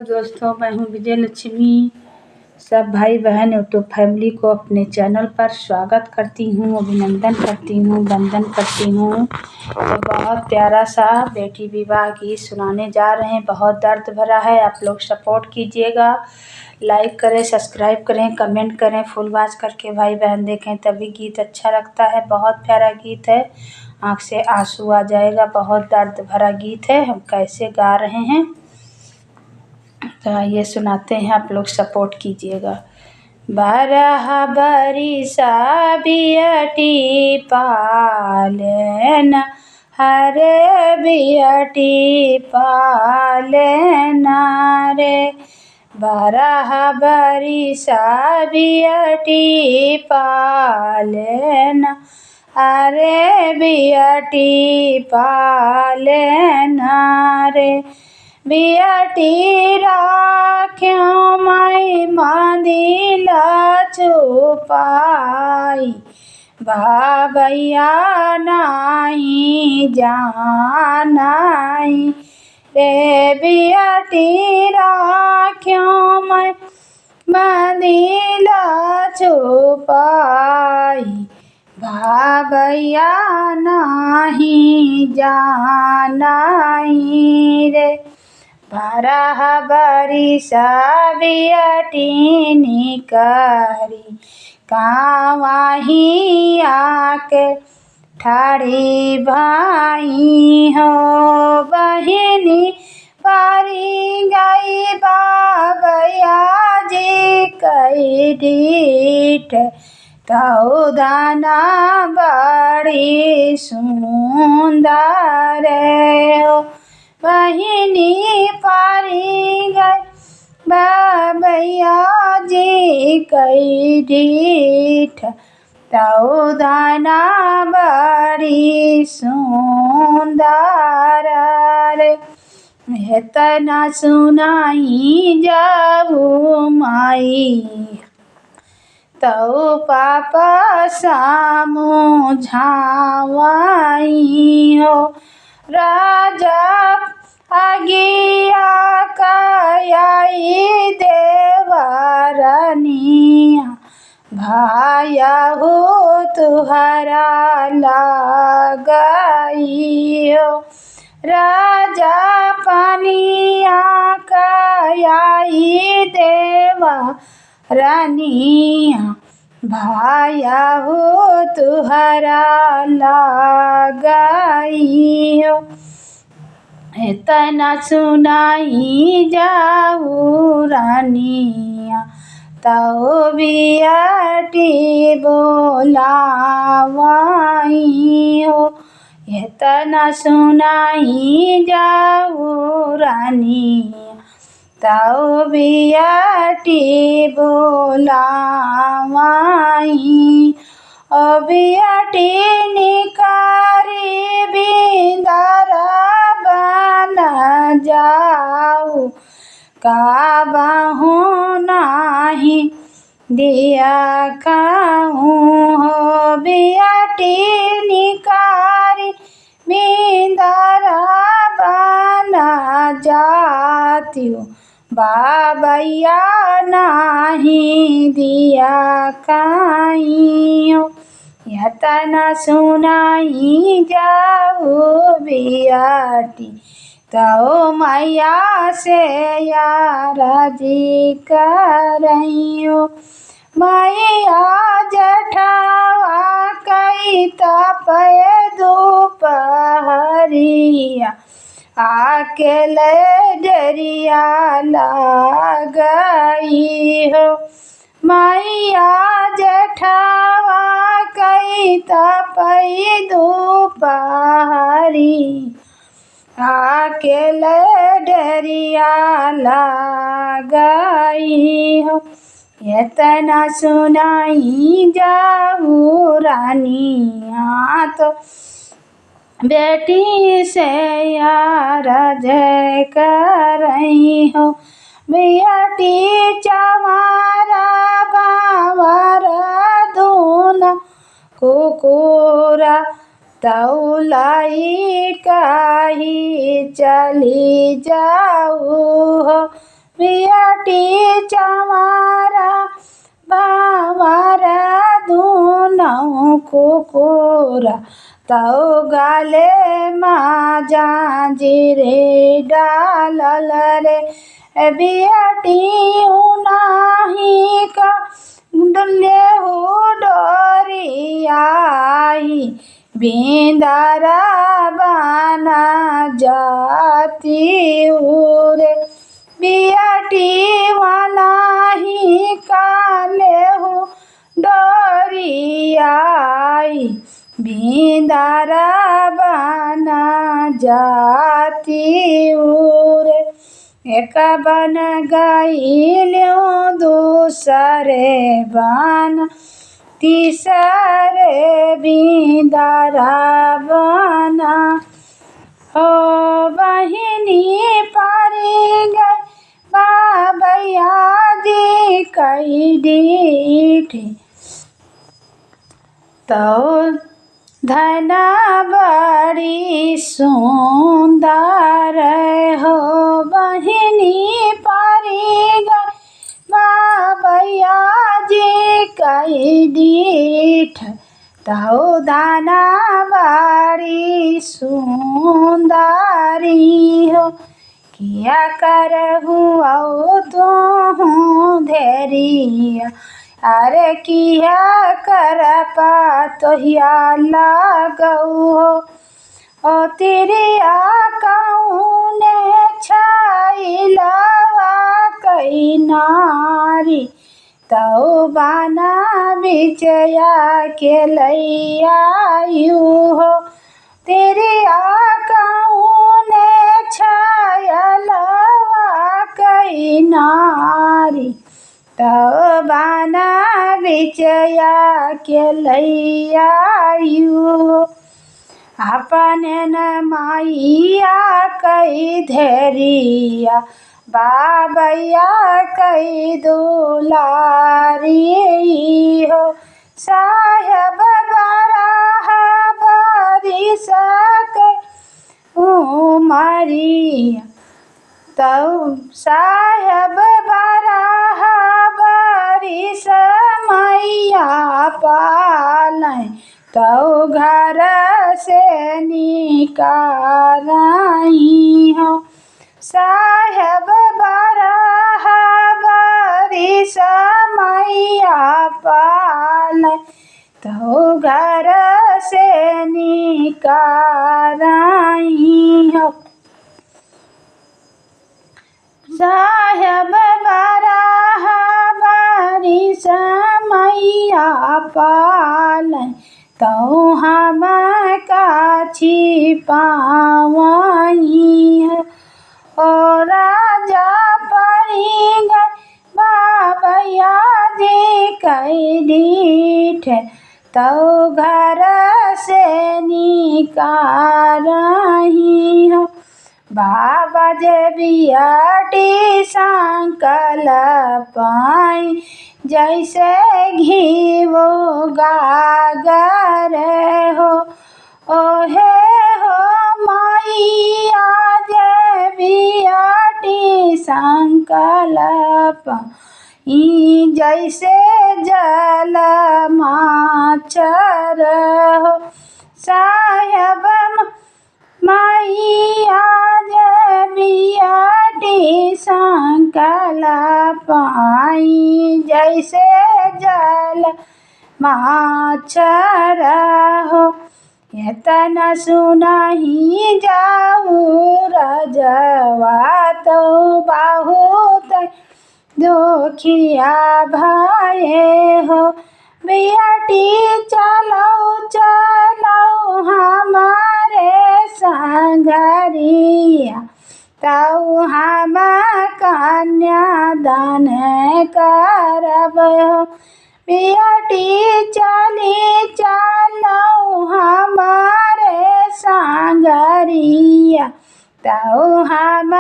दोस्तों, मैं हूँ विजय लक्ष्मी। सब भाई बहन यूट्यूब फैमिली को अपने चैनल पर स्वागत करती हूँ, अभिनंदन करती हूँ, वंदन करती हूँ। तो बहुत प्यारा सा बेटी विवाह गीत सुनाने जा रहे हैं। बहुत दर्द भरा है, आप लोग सपोर्ट कीजिएगा, लाइक करें, सब्सक्राइब करें, कमेंट करें, फुल वॉच करके भाई बहन देखें, तभी गीत अच्छा लगता है। बहुत प्यारा गीत है, आँख से आंसू आ जाएगा। बहुत दर्द भरा गीत है। हम कैसे गा रहे हैं तो ये सुनाते हैं, आप लोग सपोर्ट कीजिएगा। 12 बरिसा बियटी पालन, हरे बियटी पालन रे। 12 बरिसा बियटी पालन, अरे बियटी पालन रे। बियटी राख्यों मैं मंदिला छुपाई, बाबैया नहीं जानाई रे। बियटी राख्यों मैं मंदिला छुपाई, बाबैया नहीं जानाई रे। 12 बरिसा बियटी निकरी, कावाही आके ठाड़ी भाई हो। बहिनी पारी गई बाबैया जी कई डीठ, तो दाना बड़ी सुंदर हो। बहिनी पारी गई बाबैया जी कई डीठ, तो दाना बड़ी सुंदर रे। इतना सुनाई जाऊ माई, तो पापा सामू झावाई हो। राजा आगिया कायाई देवरनिया, भाया हो तुहरा लगाई हो। राजा पानिया कायाई देवरनिया, भाया हो तुहरा लगाई हो। इतना सुनाई जाऊ रानिया, तो बियटी बोलावाई हो। इतना सुनाई जाऊ रानिया, तो बियटी बोलावाई। ओ बियटी निकारी बिंदरा बना जाऊ, काबहू नाही दिया खाऊं हो। बियटी निकारी बिंदरा बना जाती हूँ, बाबैया नहीं दिया खाई हो। इतना सुनाई जाऊ बियटी, तो मैया से याराजी करई हो। मैया जठावा कई तपय दोपहरिया, अकेले डरिया लगई हो। मैया जठावा कई तपई दोपहरी, अकेले डरिया लगई हो। इतना सुनाई जाऊ रानिया, तो बेटी से यार जय करई हो। बियटी चमारा बावर दूना कुकुरा, तौलाई काही चली जाऊ हो। बियाटी चमारा भावारा दुनौ कुकुरा तौ गाले जांजिरे डालल रे बियाटी उनाही का लेहु डोरियाई बिंदारा बना जाती उरे बियाटी वनाही का लेहु डोरियाई बिंदारा बना जाती उरे एक बन गईल्यो दूसरे बन तीसरे बिंदारा बना हो बहिनी पारी गई बाबैया जी कई डीठी तो धना बड़ी सुंदर हो बहिनी पारी गई बाबैया जी कई डीठ तो धना बड़ी सुंदरी हो किया करहु तो धेरिया अरे किया कर पातोहिया लागऊ हो ओ तिरिया कौने छाइलवा कई नारी तौ बाना बिचया के लैयायु हो तिरिया कौने छाइलवा कई नारी तौ बाना बिचया के लैयायु अपने न माइया कई धेरिया बाबैया कई दुलारी हो साहेब बराह बारिश उमरिया तौ साहेब बराह बारिश मैया पालें तौ घर से निकालई हो साहेब बराह बारिश मैया पालें तौ घर से निकालई हो साहेब बराह बारिश मैया पालें तौ हम का छिपावई है ओ राजा परी गए बाबैया जी कई डीठ तौ घर से निकालई हो बाबा जे बियाटी संकल पाई जैसे घीवो गागर हो ओहे हो माइया जे बियाटी संकल पाई जैसे जल माचर हो साहेब माइया जे बियाटी संकल पाई जैसे जल माचर हो एतना सुनहि जाऊ रजवा तो बहुत दुखिया भये हो बियाटी चलो चलो हमारे संगरिया तौ हम कन्यादान करब हो बियाटी चली चलो हमारे संगरिया तौ हम